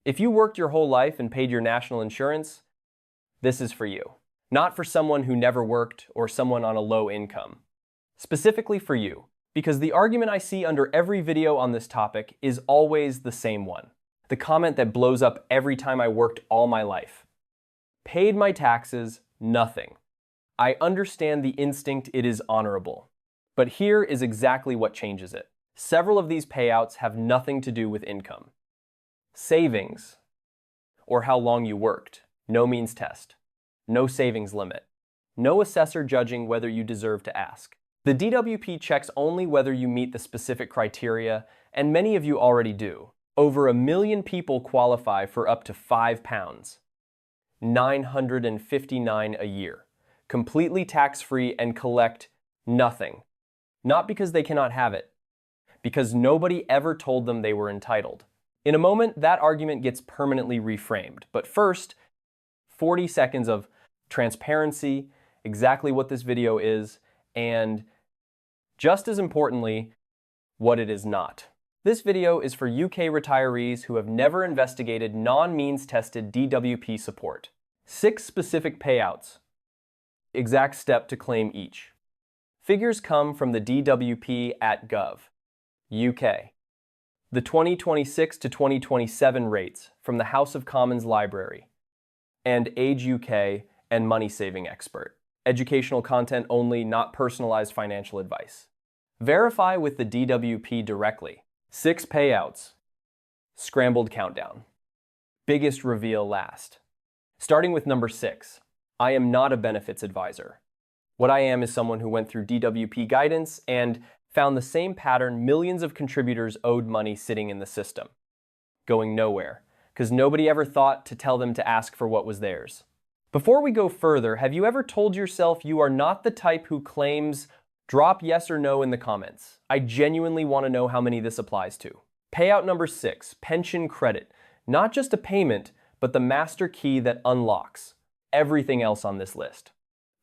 If you worked your whole life and paid your national insurance, this is for you. Not for someone who never worked or someone on a low income. Specifically for you, because the argument I see under every video on this topic is always the same one. The comment that blows up every time I worked all my life. Paid my taxes, nothing. I understand the instinct, it is honorable. But here is exactly what changes it. Several of these payouts have nothing to do with income. Savings, or how long you worked, no means test. No savings limit. No assessor judging whether you deserve to ask. The DWP checks only whether you meet the specific criteria, and many of you already do. Over 1 million people qualify for up to £5, 959 a year, completely tax-free and collect nothing. Not because they cannot have it, because nobody ever told them they were entitled. In a moment, that argument gets permanently reframed. But first, 40 seconds of transparency, exactly what this video is, and just as importantly, what it is not. This video is for UK retirees who have never investigated non-means tested DWP support. 6 specific payouts. Exact step to claim each. Figures come from the DWP at Gov. UK. The 2026 to 2027 rates from the House of Commons Library. And Age UK and Money Saving Expert. Educational content only, not personalized financial advice. Verify with the DWP directly. 6 payouts. Scrambled countdown. Biggest reveal last. Starting with number 6. I am not a benefits advisor. What I am is someone who went through DWP guidance and found the same pattern millions of contributors owed money sitting in the system. Going nowhere, because nobody ever thought to tell them to ask for what was theirs. Before we go further, have you ever told yourself you are not the type who claims drop yes or no in the comments? I genuinely want to know how many this applies to. Payout number 6, pension credit. Not just a payment, but the master key that unlocks everything else on this list.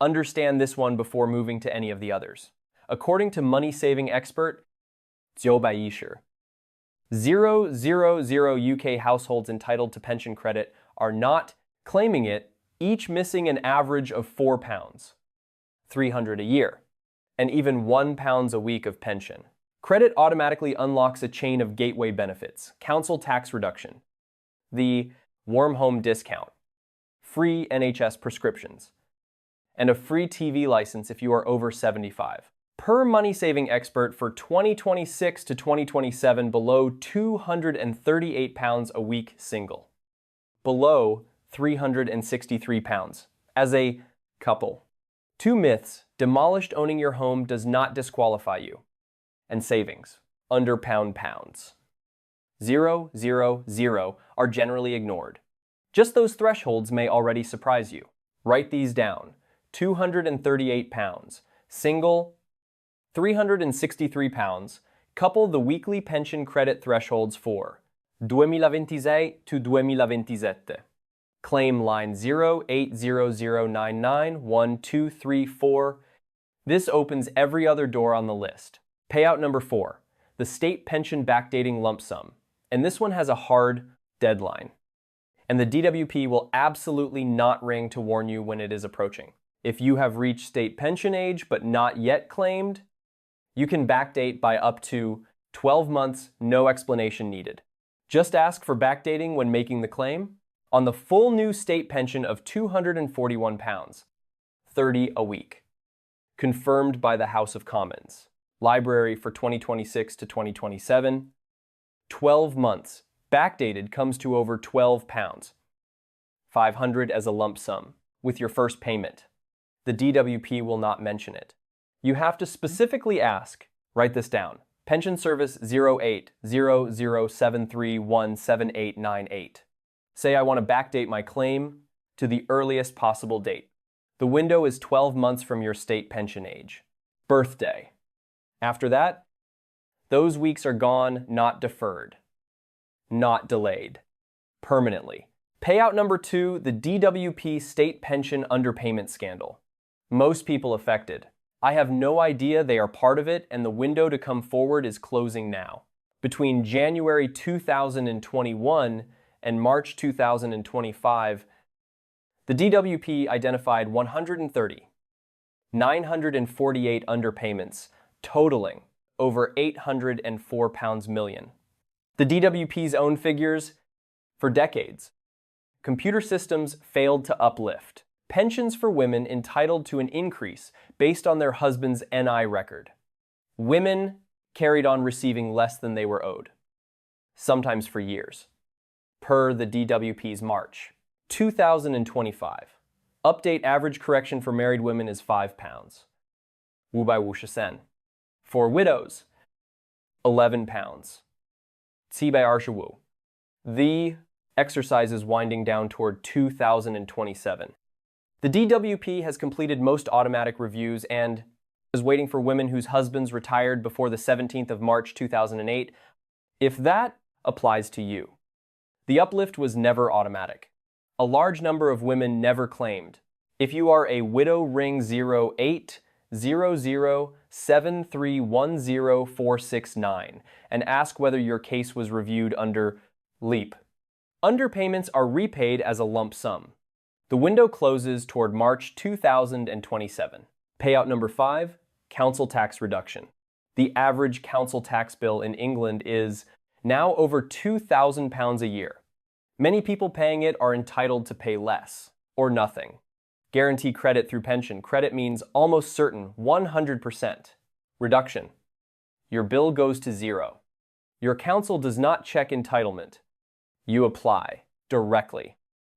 Understand this one before moving to any of the others. According to money saving expert, 000 UK households entitled to pension credit are not claiming it, each missing an average of £4, 300 a year, and even £1 a week of pension. Credit automatically unlocks a chain of gateway benefits, council tax reduction, the warm home discount, free NHS prescriptions, and a free TV license if you are over 75. Per money saving expert, for 2026 to 2027, below £238 a week single. Below £363 as a couple. 2 myths. Demolished owning your home does not disqualify you. And savings. Under pounds. 0, 0, 0 are generally ignored. Just those thresholds may already surprise you. Write these down. £238. Single. £363. Couple the weekly pension credit thresholds for 2026 to 2027. Claim line 0800991234. This opens every other door on the list. Payout number 4, the state pension backdating lump sum. And this one has a hard deadline. And the DWP will absolutely not ring to warn you when it is approaching. If you have reached state pension age but not yet claimed, you can backdate by up to 12 months, no explanation needed. Just ask for backdating when making the claim on the full new state pension of £241, 30 a week. Confirmed by the House of Commons. Library for 2026 to 2027. 12 months. Backdated comes to over £12, 500 as a lump sum, with your first payment. The DWP will not mention it. You have to specifically ask, write this down, pension service 080073178898. Say I want to backdate my claim to the earliest possible date. The window is 12 months from your state pension age. Birthday. After that, those weeks are gone, not deferred. Not delayed. Permanently. Payout number 2, the DWP state pension underpayment scandal. Most people affected. I have no idea they are part of it, and the window to come forward is closing now. Between January 2021 and March 2025, the DWP identified 948 underpayments, totaling over £804 million. The DWP's own figures: for decades, computer systems failed to uplift pensions for women entitled to an increase based on their husband's NI record. Women carried on receiving less than they were owed, sometimes for years. Per the DWP's March 2025 update, average correction for married women is £5. Wu bai wu shisen. For widows, £11. Ci bai wu. The exercise is winding down toward 2027. The DWP has completed most automatic reviews and is waiting for women whose husbands retired before the 17th of March 2008, if that applies to you. The uplift was never automatic. A large number of women never claimed. If you are a widow, ring 08007310 and ask whether your case was reviewed under LEAP. Underpayments are repaid as a lump sum. The window closes toward March 2027. Payout number 5, council tax reduction. The average council tax bill in England is now over £2,000 a year. Many people paying it are entitled to pay less or nothing. Guarantee credit through pension. Credit means almost certain 100% reduction. Your bill goes to zero. Your council does not check entitlement. You apply directly.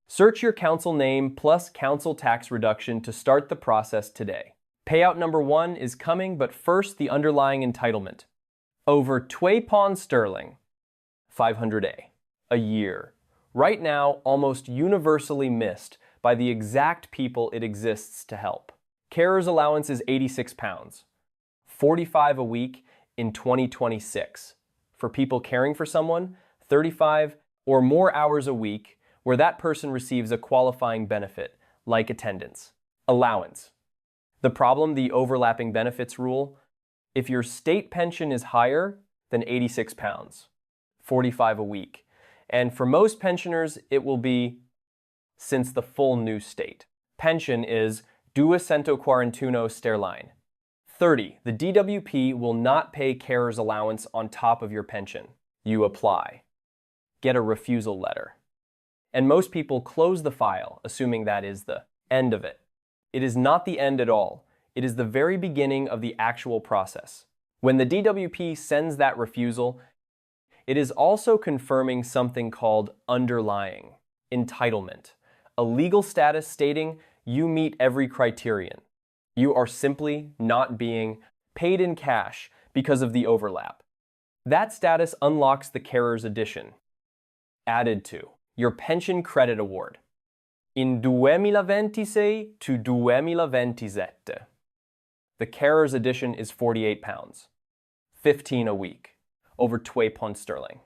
Search your council name plus council tax reduction to start the process today. Payout number 1 is coming, but first the underlying entitlement. Over £2 sterling, 500 a year. Right now, almost universally missed by the exact people it exists to help. Carer's allowance is £86, 45 a week in 2026. For people caring for someone, 35 or more hours a week where that person receives a qualifying benefit, like attendance. Allowance. The problem, the overlapping benefits rule. If your state pension is higher than £86, 45 a week, and for most pensioners, it will be since the full new state. Pension is 241 sterline. 30. The DWP will not pay carer's allowance on top of your pension. You apply. Get a refusal letter. And most people close the file, assuming that is the end of it. It is not the end at all. It is the very beginning of the actual process. When the DWP sends that refusal, it is also confirming something called underlying entitlement, a legal status stating you meet every criterion. You are simply not being paid in cash because of the overlap. That status unlocks the carer's addition, added to your pension credit award. In 2026 to 2027, the carer's addition is £48, 15 a week. Over £2 sterling,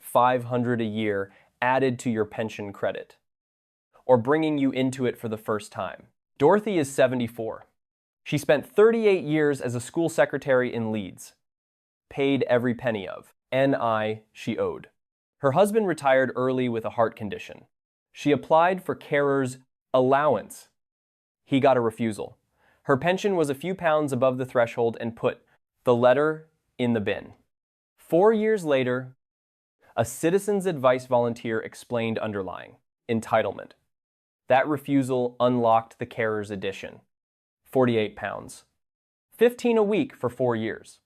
500 a year added to your pension credit, or bringing you into it for the first time. Dorothy is 74. She spent 38 years as a school secretary in Leeds, paid every penny of NI she owed. Her husband retired early with a heart condition. She applied for carer's allowance. He got a refusal. Her pension was a few pounds above the threshold and put the letter in the bin. 4 years later, a citizen's advice volunteer explained underlying entitlement. That refusal unlocked the carer's addition. £48. 15 a week for 4 years.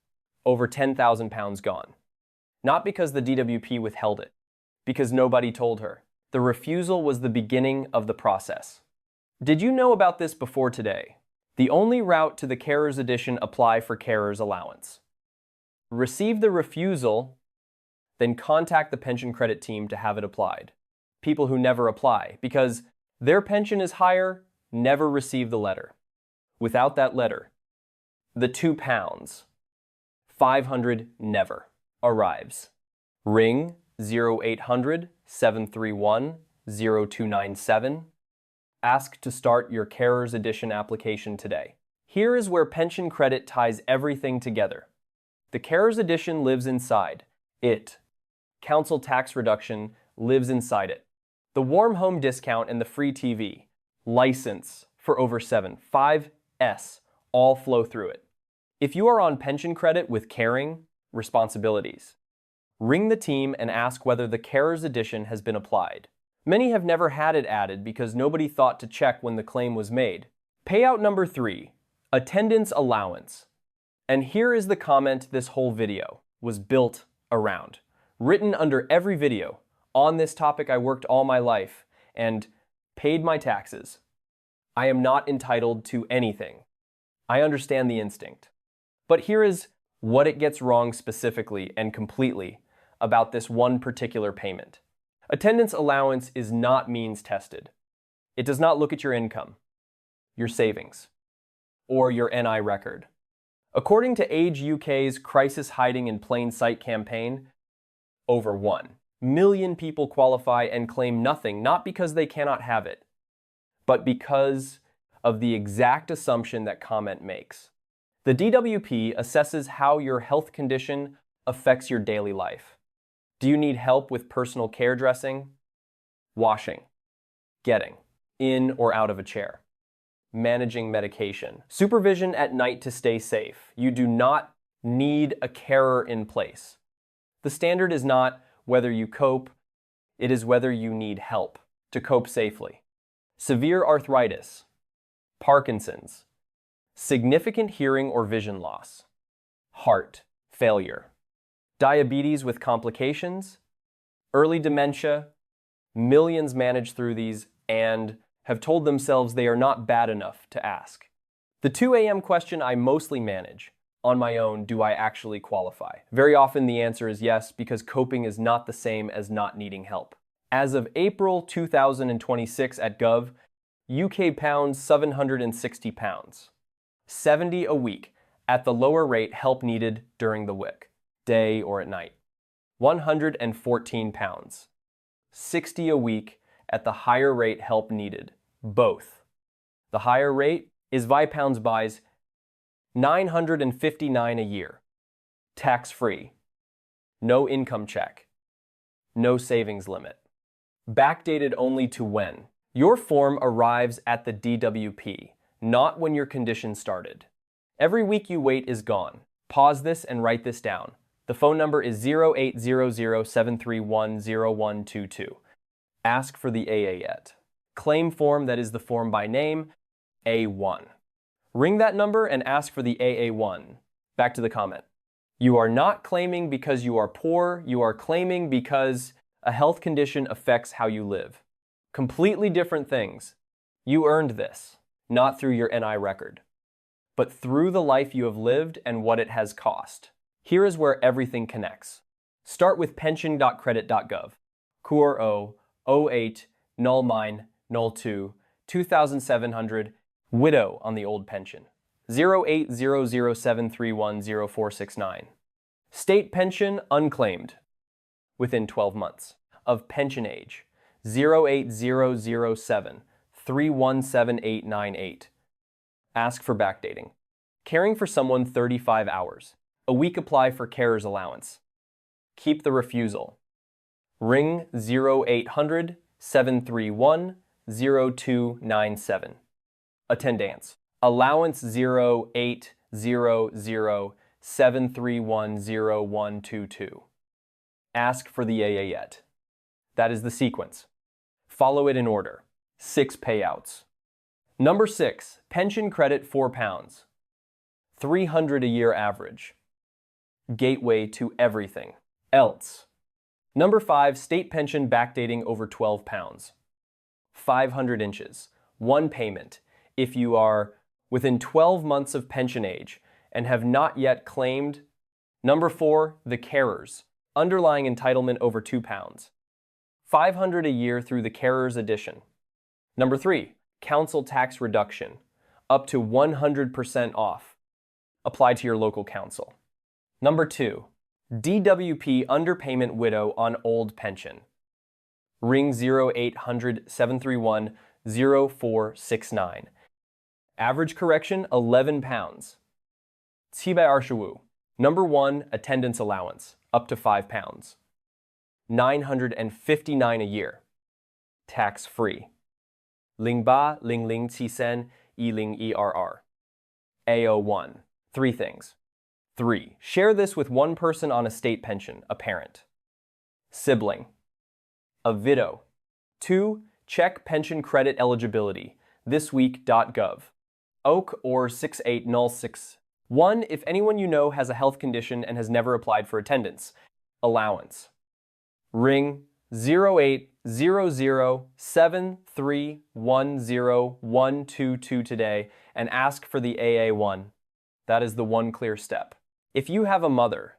Over £10,000 gone. Not because the DWP withheld it, because nobody told her. The refusal was the beginning of the process. Did you know about this before today? The only route to the carer's addition: apply for carer's allowance. Receive the refusal, then contact the pension credit team to have it applied. People who never apply, because their pension is higher, never receive the letter. Without that letter, the £2, 500 never arrives. Ring 0800 731 0297. Ask to start your carer's addition application today. Here is where pension credit ties everything together. The carer's addition lives inside it. Council tax reduction lives inside it. The warm home discount and the free TV, license for over 5S, all flow through it. If you are on pension credit with caring responsibilities, ring the team and ask whether the Carers Edition has been applied. Many have never had it added because nobody thought to check when the claim was made. Payout number 3, attendance allowance. And here is the comment this whole video was built around. Written under every video. On this topic I worked all my life and paid my taxes. I am not entitled to anything. I understand the instinct. But here is what it gets wrong specifically and completely about this one particular payment. Attendance allowance is not means tested. It does not look at your income, your savings, or your NI record. According to Age UK's Crisis Hiding in Plain Sight campaign, over 1 million people qualify and claim nothing, not because they cannot have it, but because of the exact assumption that comment makes. The DWP assesses how your health condition affects your daily life. Do you need help with personal care dressing, washing, getting in or out of a chair, managing medication, supervision at night to stay safe? You do not need a carer in place. The standard is not whether you cope, it is whether you need help to cope safely. Severe arthritis, Parkinson's, significant hearing or vision loss, heart failure, diabetes with complications, early dementia. Millions manage through these and have told themselves they are not bad enough to ask. The 2 a.m. question I mostly manage on my own: do I actually qualify? Very often the answer is yes, because coping is not the same as not needing help. As of April 2026 at Gov, UK pounds £760, 70 a week at the lower rate, help needed during the week, day or at night. £114, 60 a week at the higher rate, help needed, both. The higher rate is £5 buys £959 a year, tax-free, no income check, no savings limit. Backdated only to when your form arrives at the DWP, not when your condition started. Every week you wait is gone. Pause this and write this down. The phone number is 0800-731-0122. Ask for the AA-ET. Claim form, that is the form by name, A1. Ring that number and ask for the AA1. Back to the comment. You are not claiming because you are poor, you are claiming because a health condition affects how you live. Completely different things. You earned this, not through your NI record, but through the life you have lived and what it has cost. Here is where everything connects. Start with pension.credit.gov. Kur 08 09 02 2700 widow on the old pension. 080073100469. State pension unclaimed within 12 months of pension age. 08007 317898. Ask for backdating. Caring for someone 35 hours. A week, apply for carer's allowance. Keep the refusal. Ring 0800 731 0297. Attendance. Allowance 0800 731 0122. Ask for the AA-ET. That is the sequence. Follow it in order. 6 payouts. Number 6, pension credit £4. 300 a year average. Gateway to everything else. Number 5, state pension backdating over £12. 500 inches. One payment if you are within 12 months of pension age and have not yet claimed. Number 4, the carers. Underlying entitlement over £2. 500 a year through the Carers Edition. Number 3, council tax reduction, up to 100% off. Apply to your local council. Number 2, DWP underpayment widow on old pension. Ring 0800 731 0469. Average correction £11. 722. Number 1, attendance allowance, up to £5. $959 a year. Tax-free. 08007710ERR. AO1. 3 things. 3. Share this with one person on a state pension, a parent. Sibling. A widow. 2. Check pension credit eligibility. thisweek.gov. OAK or 6806. 1. If anyone you know has a health condition and has never applied for attendance. Allowance. Ring 080073102122 today and ask for the AA1. That is the one clear step. If you have a mother,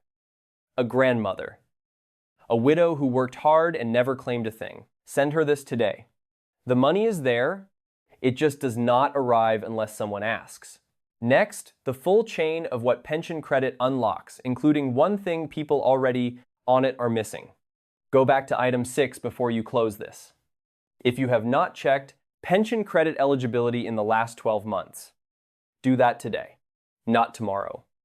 a grandmother, a widow who worked hard and never claimed a thing, send her this today. The money is there, it just does not arrive unless someone asks. Next, the full chain of what pension credit unlocks, including one thing people already on it are missing. Go back to item 6 before you close this. If you have not checked pension credit eligibility in the last 12 months, do that today, not tomorrow.